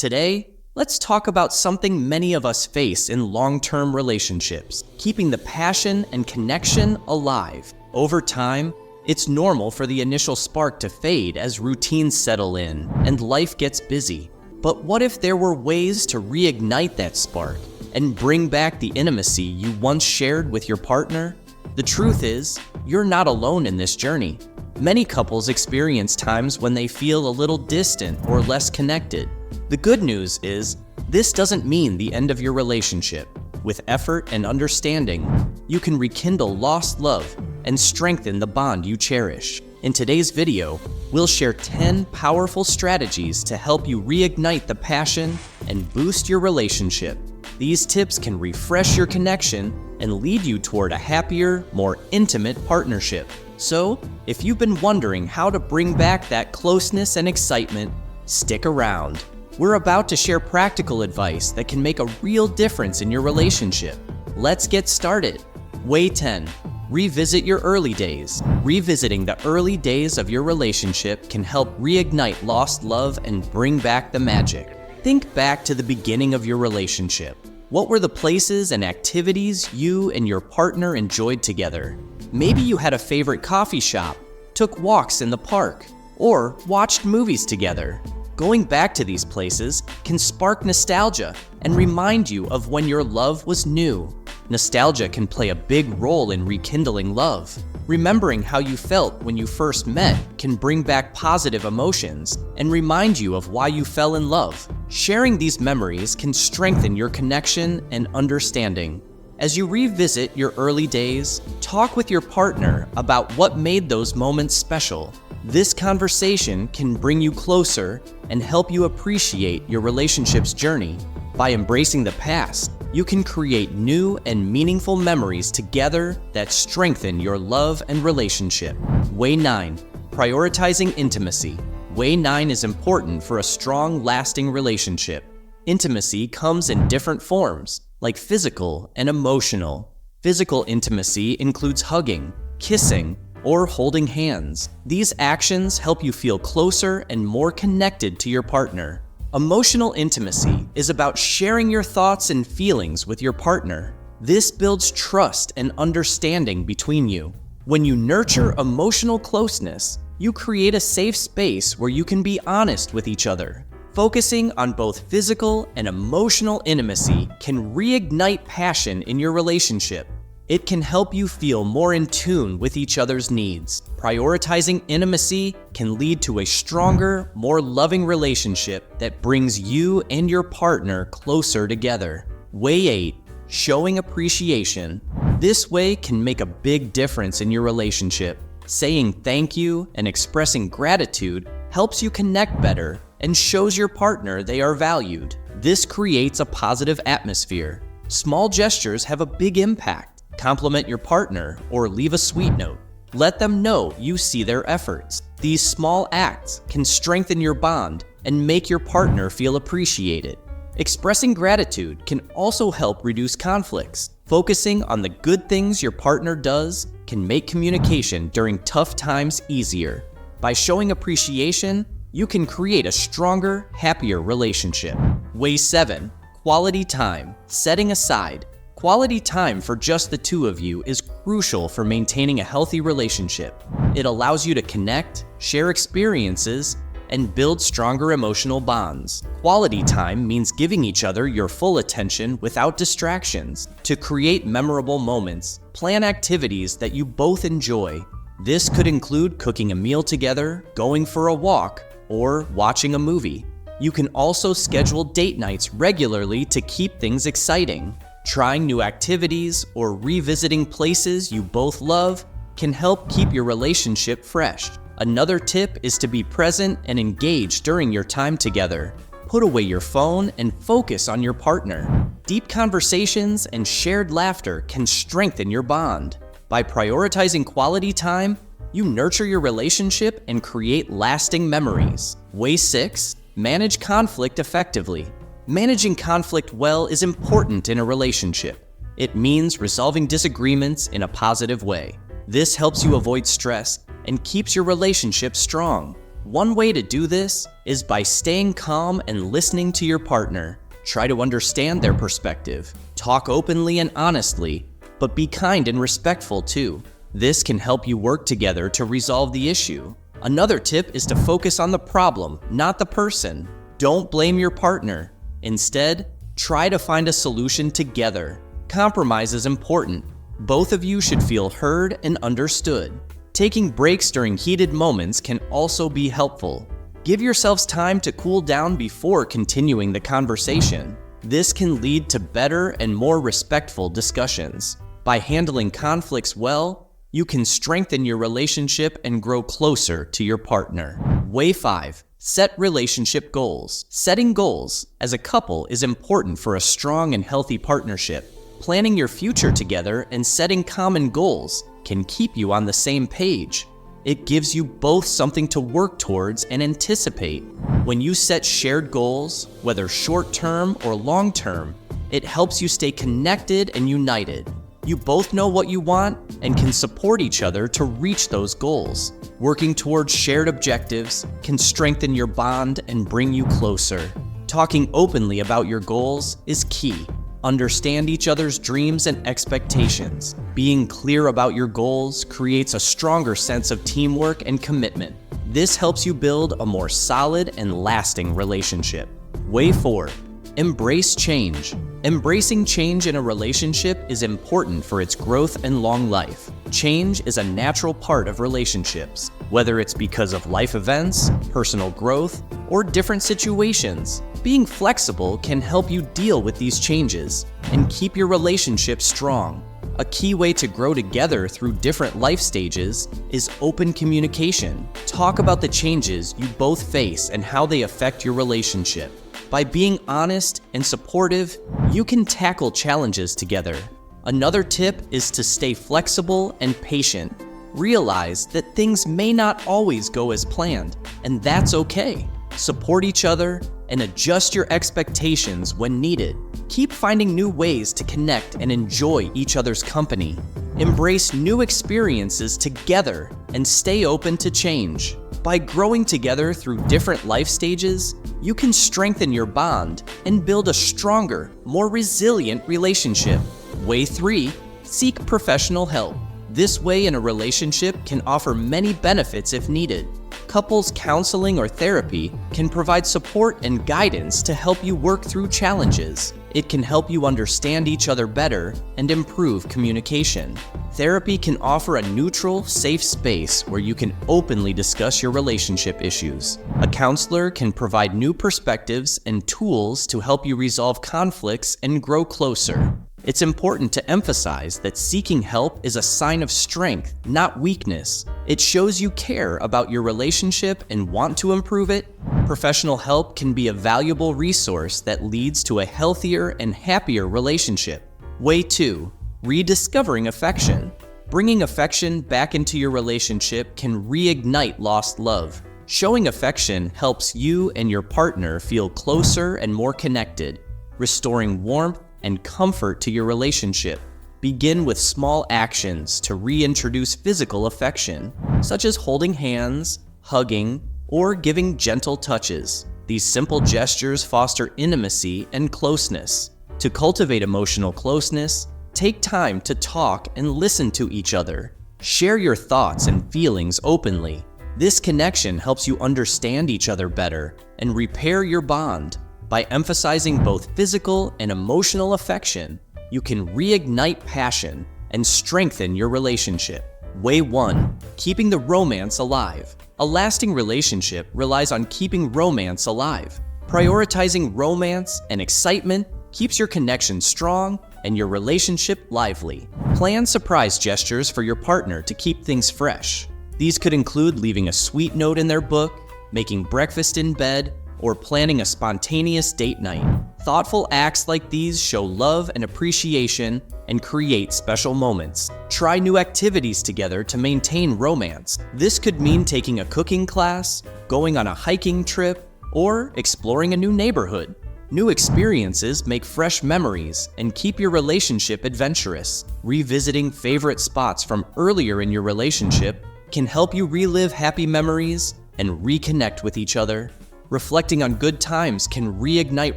Today, let's talk about something many of us face in long-term relationships, keeping the passion and connection alive. Over time, it's normal for the initial spark to fade as routines settle in and life gets busy. But what if there were ways to reignite that spark and bring back the intimacy you once shared with your partner? The truth is, you're not alone in this journey. Many couples experience times when they feel a little distant or less connected. The good news is, this doesn't mean the end of your relationship. With effort and understanding, you can rekindle lost love and strengthen the bond you cherish. In today's video, we'll share 10 powerful strategies to help you reignite the passion and boost your relationship. These tips can refresh your connection and lead you toward a happier, more intimate partnership. So, if you've been wondering how to bring back that closeness and excitement, stick around. We're about to share practical advice that can make a real difference in your relationship. Let's get started. Way 10. Revisit your early days. Revisiting the early days of your relationship can help reignite lost love and bring back the magic. Think back to the beginning of your relationship. What were the places and activities you and your partner enjoyed together? Maybe you had a favorite coffee shop, took walks in the park, or watched movies together. Going back to these places can spark nostalgia and remind you of when your love was new. Nostalgia can play a big role in rekindling love. Remembering how you felt when you first met can bring back positive emotions and remind you of why you fell in love. Sharing these memories can strengthen your connection and understanding. As you revisit your early days, talk with your partner about what made those moments special. This conversation can bring you closer and help you appreciate your relationship's journey. By embracing the past, you can create new and meaningful memories together that strengthen your love and relationship. Way 9. Prioritizing intimacy. Way 9 is important for a strong, lasting relationship. Intimacy comes in different forms, like physical and emotional. Physical intimacy includes hugging, kissing, or holding hands. These actions help you feel closer and more connected to your partner. Emotional intimacy is about sharing your thoughts and feelings with your partner. This builds trust and understanding between you. When you nurture emotional closeness, you create a safe space where you can be honest with each other. Focusing on both physical and emotional intimacy can reignite passion in your relationship. It can help you feel more in tune with each other's needs. Prioritizing intimacy can lead to a stronger, more loving relationship that brings you and your partner closer together. Way 8. Showing appreciation. This way can make a big difference in your relationship. Saying thank you and expressing gratitude helps you connect better and shows your partner they are valued. This creates a positive atmosphere. Small gestures have a big impact. Compliment your partner or leave a sweet note. Let them know you see their efforts. These small acts can strengthen your bond and make your partner feel appreciated. Expressing gratitude can also help reduce conflicts. Focusing on the good things your partner does can make communication during tough times easier. By showing appreciation, you can create a stronger, happier relationship. Way 7. Quality time. Setting aside quality time for just the two of you is crucial for maintaining a healthy relationship. It allows you to connect, share experiences, and build stronger emotional bonds. Quality time means giving each other your full attention without distractions. To create memorable moments, plan activities that you both enjoy. This could include cooking a meal together, going for a walk, or watching a movie. You can also schedule date nights regularly to keep things exciting. Trying new activities or revisiting places you both love can help keep your relationship fresh. Another tip is to be present and engaged during your time together. Put away your phone and focus on your partner. Deep conversations and shared laughter can strengthen your bond. By prioritizing quality time, you nurture your relationship and create lasting memories. Way 6. Manage conflict effectively. Managing conflict well is important in a relationship. It means resolving disagreements in a positive way. This helps you avoid stress and keeps your relationship strong. One way to do this is by staying calm and listening to your partner. Try to understand their perspective. Talk openly and honestly, but be kind and respectful too. This can help you work together to resolve the issue. Another tip is to focus on the problem, not the person. Don't blame your partner. Instead, try to find a solution together. Compromise is important. Both of you should feel heard and understood. Taking breaks during heated moments can also be helpful. Give yourselves time to cool down before continuing the conversation. This can lead to better and more respectful discussions. By handling conflicts well, you can strengthen your relationship and grow closer to your partner. Way 5. Set relationship goals. Setting goals as a couple is important for a strong and healthy partnership. Planning your future together and setting common goals can keep you on the same page. It gives you both something to work towards and anticipate. When you set shared goals, whether short-term or long-term, it helps you stay connected and united. You both know what you want and can support each other to reach those goals. Working towards shared objectives can strengthen your bond and bring you closer. Talking openly about your goals is key. Understand each other's dreams and expectations. Being clear about your goals creates a stronger sense of teamwork and commitment. This helps you build a more solid and lasting relationship. Way 4. Embrace change. Embracing change in a relationship is important for its growth and long life. Change is a natural part of relationships, whether it's because of life events, personal growth, or different situations. Being flexible can help you deal with these changes and keep your relationship strong. A key way to grow together through different life stages is open communication. Talk about the changes you both face and how they affect your relationship. By being honest and supportive, you can tackle challenges together. Another tip is to stay flexible and patient. Realize that things may not always go as planned, and that's okay. Support each other and adjust your expectations when needed. Keep finding new ways to connect and enjoy each other's company. Embrace new experiences together and stay open to change. By growing together through different life stages, you can strengthen your bond and build a stronger, more resilient relationship. Way 3. Seek professional help. This way in a relationship can offer many benefits if needed. Couples counseling or therapy can provide support and guidance to help you work through challenges. It can help you understand each other better and improve communication. Therapy can offer a neutral, safe space where you can openly discuss your relationship issues. A counselor can provide new perspectives and tools to help you resolve conflicts and grow closer. It's important to emphasize that seeking help is a sign of strength, not weakness. It shows you care about your relationship and want to improve it. Professional help can be a valuable resource that leads to a healthier and happier relationship. Way 2. Rediscovering affection. Bringing affection back into your relationship can reignite lost love. Showing affection helps you and your partner feel closer and more connected, restoring warmth and comfort to your relationship. Begin with small actions to reintroduce physical affection, such as holding hands, hugging, or giving gentle touches. These simple gestures foster intimacy and closeness. To cultivate emotional closeness, take time to talk and listen to each other. Share your thoughts and feelings openly. This connection helps you understand each other better and repair your bond. By emphasizing both physical and emotional affection, you can reignite passion and strengthen your relationship. Way 1. Keeping the romance alive. A lasting relationship relies on keeping romance alive. Prioritizing romance and excitement keeps your connection strong and your relationship lively. Plan surprise gestures for your partner to keep things fresh. These could include leaving a sweet note in their book, making breakfast in bed, or planning a spontaneous date night. Thoughtful acts like these show love and appreciation and create special moments. Try new activities together to maintain romance. This could mean taking a cooking class, going on a hiking trip, or exploring a new neighborhood. New experiences make fresh memories and keep your relationship adventurous. Revisiting favorite spots from earlier in your relationship can help you relive happy memories and reconnect with each other. Reflecting on good times can reignite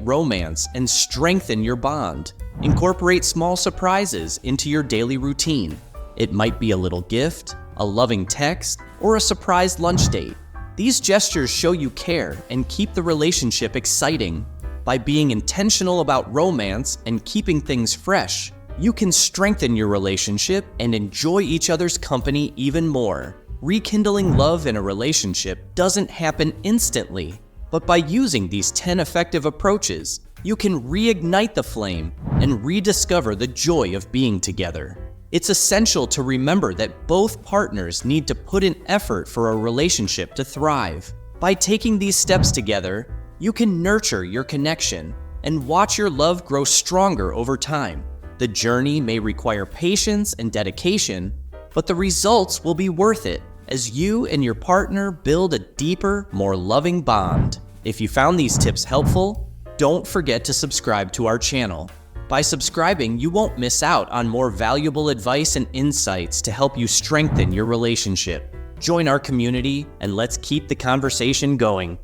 romance and strengthen your bond. Incorporate small surprises into your daily routine. It might be a little gift, a loving text, or a surprise lunch date. These gestures show you care and keep the relationship exciting. By being intentional about romance and keeping things fresh, you can strengthen your relationship and enjoy each other's company even more. Rekindling love in a relationship doesn't happen instantly, but by using these 10 effective approaches, you can reignite the flame and rediscover the joy of being together. It's essential to remember that both partners need to put in effort for a relationship to thrive. By taking these steps together, you can nurture your connection and watch your love grow stronger over time. The journey may require patience and dedication, but the results will be worth it as you and your partner build a deeper, more loving bond. If you found these tips helpful, don't forget to subscribe to our channel. By subscribing, you won't miss out on more valuable advice and insights to help you strengthen your relationship. Join our community and let's keep the conversation going.